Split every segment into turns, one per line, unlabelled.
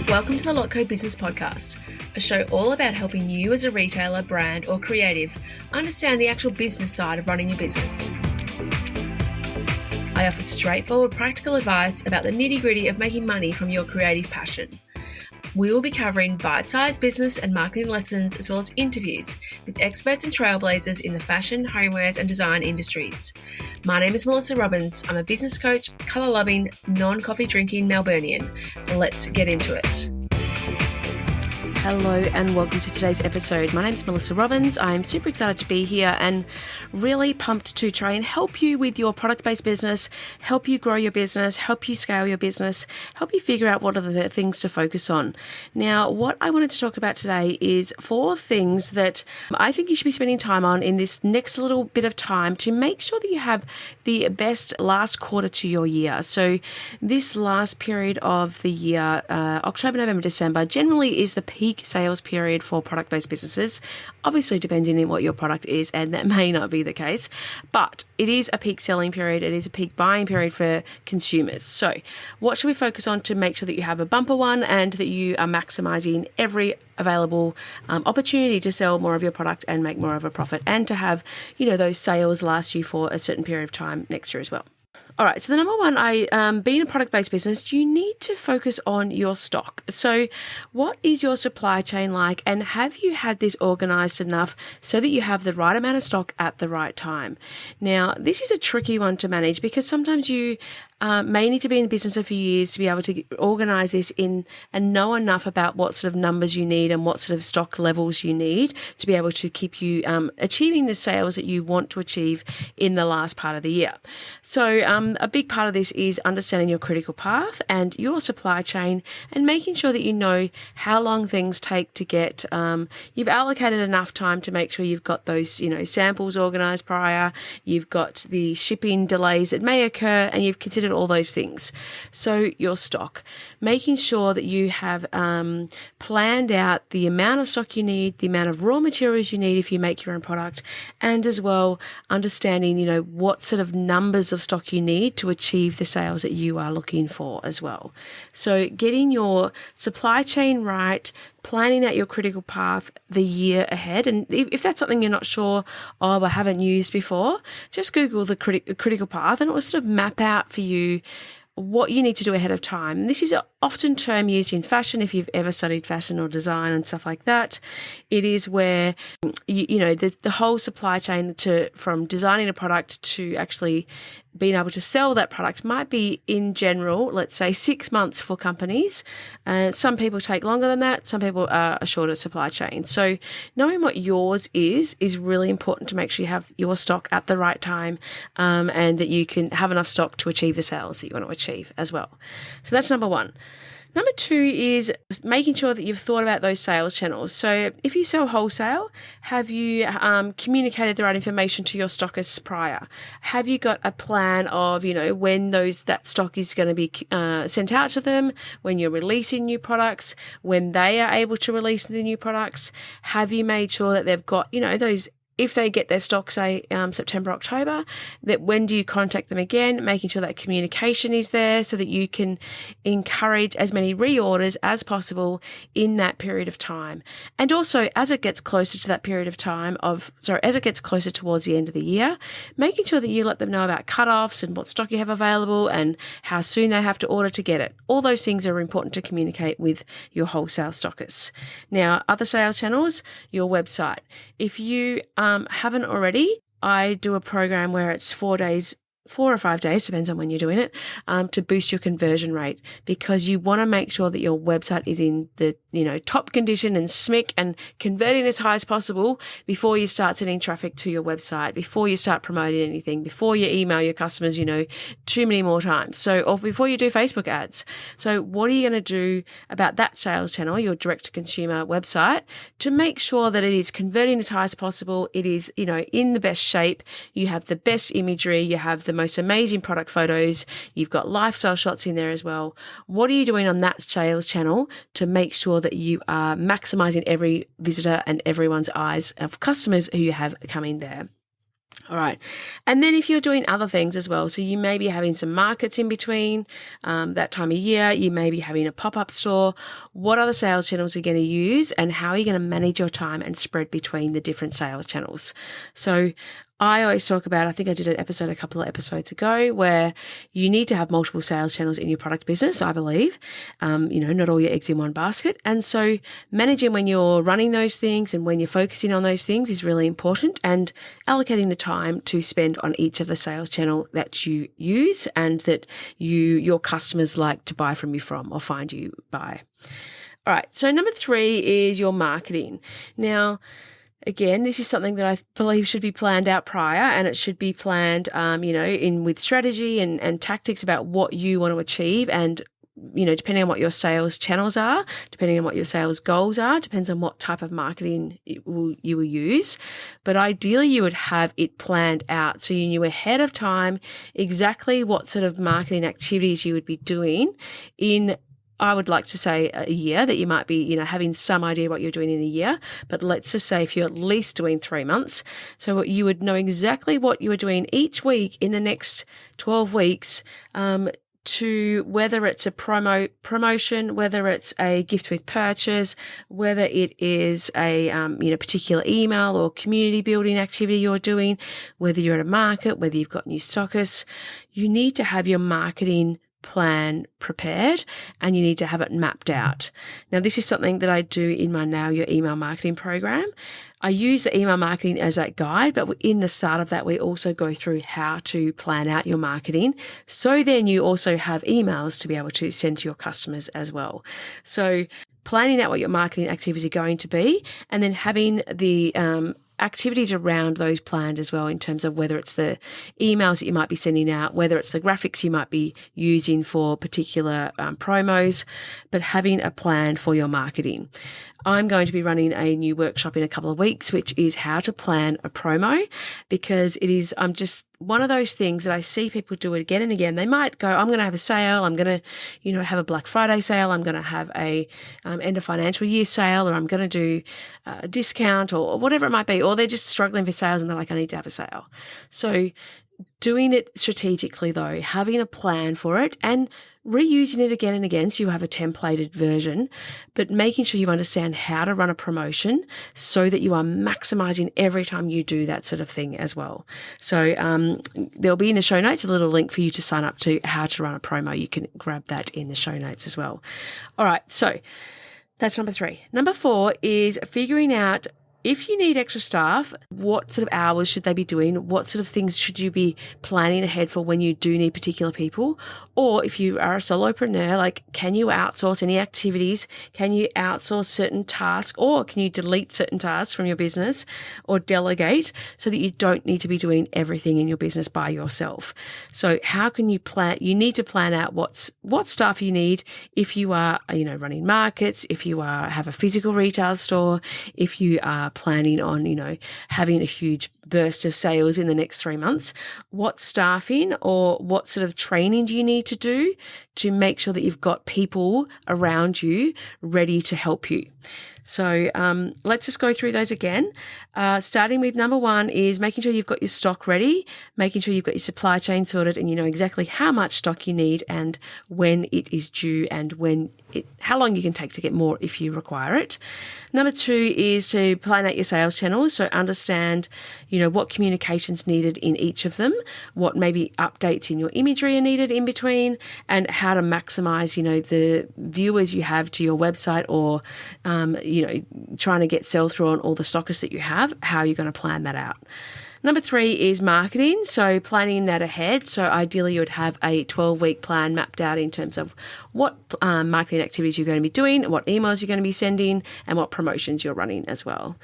Welcome to the Lotco Business Podcast, a show all about helping you as a retailer, brand, or creative understand the actual business side of running your business. I offer straightforward, practical advice about the nitty-gritty of making money from your creative passion. We will be covering bite-sized business and marketing lessons, as well as interviews with experts and trailblazers in the fashion, homewares, and design industries. My name is Melissa Robbins. I'm a business coach, colour-loving, non-coffee drinking Melburnian. Let's get into it. Hello and welcome to today's episode. My name is Melissa Robbins. I'm super excited to be here and really pumped to try and help you with your product-based business, help you grow your business, help you scale your business, help you figure out what are the things to focus on. Now, what I wanted to talk about today is 4 things that I think you should be spending time on in this next little bit of time to make sure that you have the best last quarter to your year. So this last period of the year, October, November, December, generally is the peak sales period for product-based businesses. Obviously, depending on what your product is, and that may not be the case, but it is a peak selling period. It is a peak buying period for consumers. So what should we focus on to make sure that you have a bumper one and that you are maximizing every available opportunity to sell more of your product and make more of a profit, and to have, those sales last you for a certain period of time next year as well. All right, so the number one, being a product-based business, you need to focus on your stock. So what is your supply chain like, and have you had this organized enough so that you have the right amount of stock at the right time? Now, this is a tricky one to manage because sometimes you may need to be in business a few years to be able to organize this in and know enough about what sort of numbers you need and what sort of stock levels you need to be able to keep you achieving the sales that you want to achieve in the last part of the year. So a big part of this is understanding your critical path and your supply chain and making sure that you know how long things take to get. You've allocated enough time to make sure you've got those, samples organized prior, you've got the shipping delays that may occur, and you've considered all those things. So your stock, making sure that you have planned out the amount of stock you need, the amount of raw materials you need if you make your own product, and as well understanding, what sort of numbers of stock you need to achieve the sales that you are looking for as well. So getting your supply chain right, planning out your critical path the year ahead. And if that's something you're not sure of or haven't used before, just Google the critical path and it will sort of map out for you what you need to do ahead of time. This is often a term used in fashion if you've ever studied fashion or design and stuff like that. It is where, the whole supply chain from designing a product to actually being able to sell that product might be, in general, let's say 6 months for companies. Some people take longer than that. Some people are a shorter supply chain. So knowing what yours is really important to make sure you have your stock at the right time and that you can have enough stock to achieve the sales that you want to achieve as well. So that's number one. Number 2 is making sure that you've thought about those sales channels. So if you sell wholesale, have you communicated the right information to your stockists prior? Have you got a plan of, when that stock is going to be sent out to them, when you're releasing new products, when they are able to release the new products? Have you made sure that they've got, those, if they get their stock, say, September, October, that when do you contact them again, making sure that communication is there so that you can encourage as many reorders as possible in that period of time. And also, as it gets closer to that period of time as it gets closer towards the end of the year, making sure that you let them know about cutoffs and what stock you have available and how soon they have to order to get it. All those things are important to communicate with your wholesale stockists. Now, other sales channels, your website. If you haven't already, I do a program where it's 4 or 5 days, depends on when you're doing it, to boost your conversion rate, because you want to make sure that your website is in the top condition and smick and converting as high as possible before you start sending traffic to your website, before you start promoting anything, before you email your customers, too many more times. Or before you do Facebook ads. So what are you going to do about that sales channel, your direct to consumer website, to make sure that it is converting as high as possible? It is, in the best shape. You have the best imagery. You have the most amazing product photos. You've got lifestyle shots in there as well. What are you doing on that sales channel to make sure that you are maximizing every visitor and everyone's eyes of customers who you have coming there? All right. And then if you're doing other things as well, so you may be having some markets in between that time of year, you may be having a pop-up store. What other sales channels are you going to use, and how are you going to manage your time and spread between the different sales channels? So I always talk about, I think I did an episode a couple of episodes ago, where you need to have multiple sales channels in your product business, I believe. Not all your eggs in one basket. And so managing when you're running those things and when you're focusing on those things is really important, and allocating the time to spend on each of the sales channel that you use and that your customers like to buy from you from or find you by. All right. So number 3 is your marketing. Now, again, this is something that I believe should be planned out prior, and it should be planned, in with strategy and tactics about what you want to achieve, and depending on what your sales channels are, depending on what your sales goals are, depends on what type of marketing you will use. But ideally, you would have it planned out so you knew ahead of time exactly what sort of marketing activities you would be doing in, I would like to say, a year, that you might be, having some idea what you're doing in a year. But let's just say if you're at least doing 3 months, so you would know exactly what you are doing each week in the next 12 weeks, to whether it's a promotion, whether it's a gift with purchase, whether it is a particular email or community building activity you're doing, whether you're at a market, whether you've got new stockists. You need to have your marketing plan prepared, and you need to have it mapped out. Now, this is something that I do in my Now Your Email Marketing program. I use the email marketing as that guide, but in the start of that, we also go through how to plan out your marketing. So then you also have emails to be able to send to your customers as well. So planning out what your marketing activities are going to be, and then having the activities around those planned as well, in terms of whether it's the emails that you might be sending out, whether it's the graphics you might be using for particular promos, but having a plan for your marketing. I'm going to be running a new workshop in a couple of weeks, which is how to plan a promo, because I'm just one of those things that I see people do it again and again. They might go, I'm going to have a sale. I'm going to, have a Black Friday sale. I'm going to have a end of financial year sale, or I'm going to do a discount, or whatever it might be. Or they're just struggling for sales and they're like, I need to have a sale. So doing it strategically, though, having a plan for it and reusing it again and again, so you have a templated version, but making sure you understand how to run a promotion so that you are maximizing every time you do that sort of thing as well. So there'll be in the show notes a little link for you to sign up to how to run a promo. You can grab that in the show notes as well. All right, so that's number 3. Number 4 is figuring out, if you need extra staff, what sort of hours should they be doing? What sort of things should you be planning ahead for when you do need particular people? Or if you are a solopreneur, can you outsource any activities? Can you outsource certain tasks, or can you delete certain tasks from your business or delegate so that you don't need to be doing everything in your business by yourself? So how can you plan? You need to plan out what staff you need if you are, running markets, if you have a physical retail store, if you are planning on, having a huge burst of sales in the next 3 months. What staffing or what sort of training do you need to do to make sure that you've got people around you ready to help you? So let's just go through those again. Starting with number 1 is making sure you've got your stock ready, making sure you've got your supply chain sorted, and you know exactly how much stock you need and when it is due, and how long you can take to get more if you require it. Number 2 is to plan out your sales channels. So understand, what communications needed in each of them, what maybe updates in your imagery are needed in between, and how to maximize, the viewers you have to your website, or, trying to get sell through on all the stockists that you have, how you're going to plan that out. Number 3 is marketing. So planning that ahead. So ideally you would have a 12-week plan mapped out in terms of what marketing activities you're going to be doing, what emails you're going to be sending, and what promotions you're running as well.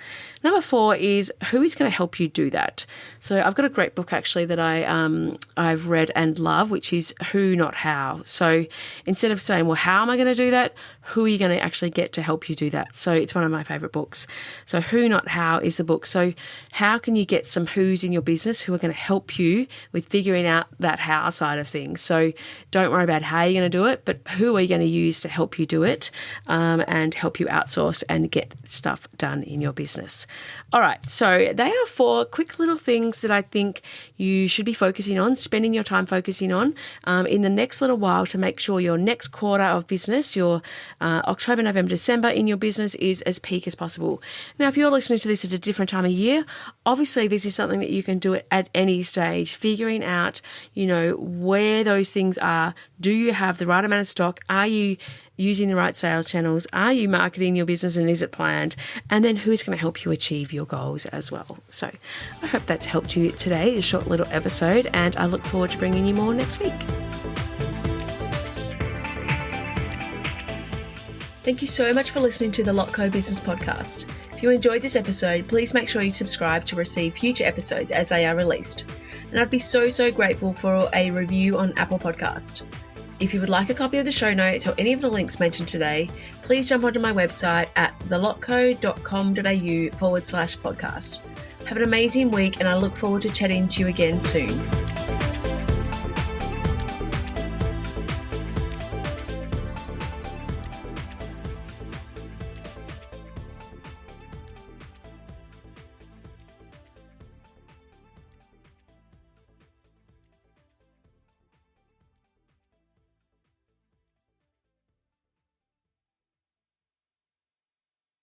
Number 4 is who is going to help you do that. So I've got a great book actually that I've read and love, which is Who Not How. So instead of saying, well, how am I going to do that? Who are you going to actually get to help you do that? So it's one of my favorite books. So Who Not How is the book. So how can you get some who who's in your business who are going to help you with figuring out that how side of things. So don't worry about how you're going to do it, but who are you going to use to help you do it and help you outsource and get stuff done in your business. All right, so they are 4 quick little things that I think you should be focusing on, spending your time focusing on in the next little while to make sure your next quarter of business, your October, November, December in your business is as peak as possible. Now, if you're listening to this at a different time of year, obviously this is something that you can do at any stage, figuring out, where those things are. Do you have the right amount of stock? Are you using the right sales channels? Are you marketing your business and is it planned? And then who's going to help you achieve your goals as well? So I hope that's helped you today, a short little episode, and I look forward to bringing you more next week. Thank you so much for listening to the Lotco Business Podcast. If you enjoyed this episode, please make sure you subscribe to receive future episodes as they are released. And I'd be so grateful for a review on Apple Podcast. If you would like a copy of the show notes or any of the links mentioned today, please jump onto my website at thelotco.com.au/podcast. Have an amazing week, and I look forward to chatting to you again soon.